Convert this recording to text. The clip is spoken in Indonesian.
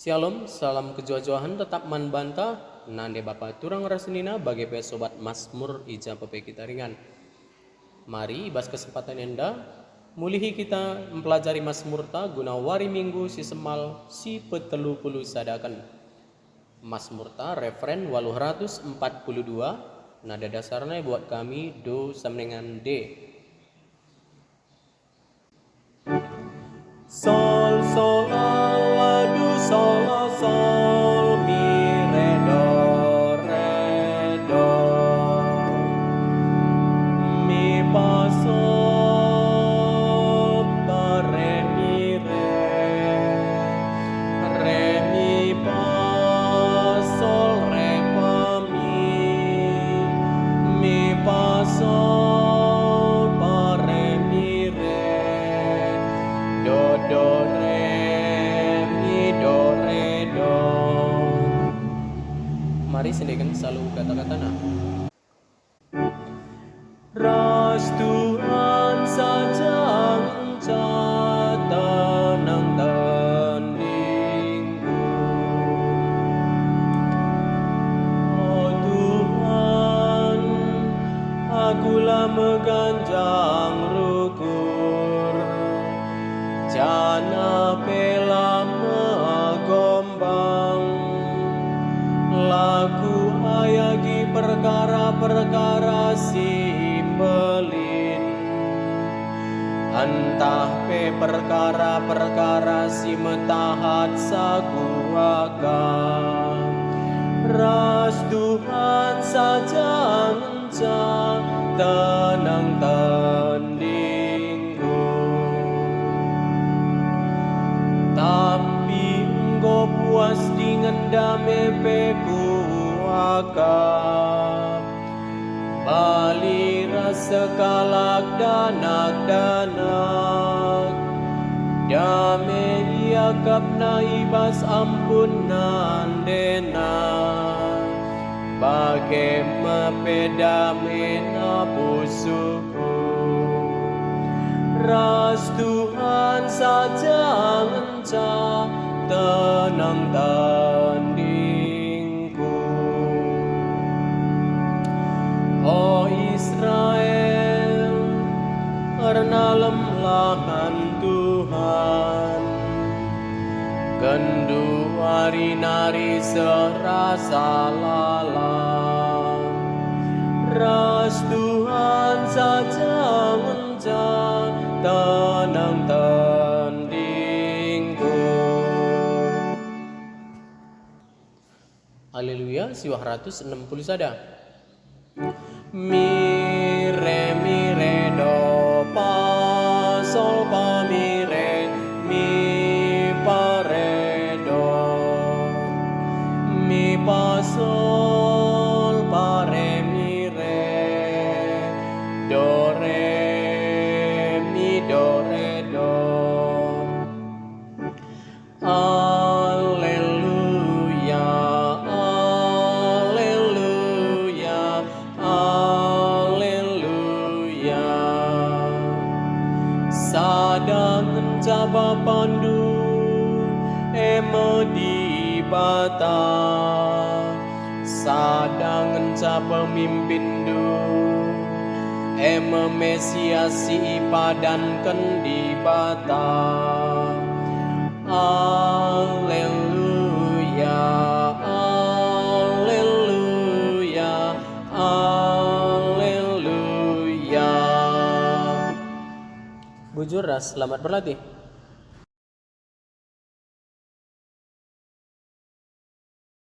Shalom, salam kejojohan tetap man banta. Nande bapa turang rasenina bagi sobat Mazmur ija pepe kita ringan. Mari bas kesempatan enda mulihi kita mempelajari Mazmur ta guna wari minggu si semal si petelu puluh sadakan. Mazmur ta referen 842, nada dasarnya buat kami do samdengan D. Sol sol la do sol la sol mi re do mi fa sol fa re mi fa sol re fa mi fa sol fa re mi do re mi do re do. Mari sendikan selalu kata-kata nah. Ras Tuhan saja tenang tandingku. Oh Tuhan, akulah meganjang rukur, jana pela megombang, laku ayagi perkara-perkara simbelin, entah pe perkara-perkara si metahat saguaka. Ras Tuhan saja tenang tandingku. Tapi engkau puas dengan damai pekuaka, bali rasa kalak danak, damai iakap naibas ampunan denak, bagai mepedame napusuku. Ras Tuhan saja tenang tandingku. Oh Israel, karena lemlahan Tuhan, gendu hari nari serasa lalang. Ras Tuhan saja tenang tandingku. Haleluya, siwah 160 sada. Mi re do fa sol fa mi fa re do mi fa sol fa re mi do re mi do re do. Alleluia, alleluia, alleluia. Sadang encaba pandu ema di bata, sadang encaba pemimpin du ema Mesias si padankan di bata. Alleluia, alleluia, alleluia. Bujur ras, selamat berlatih.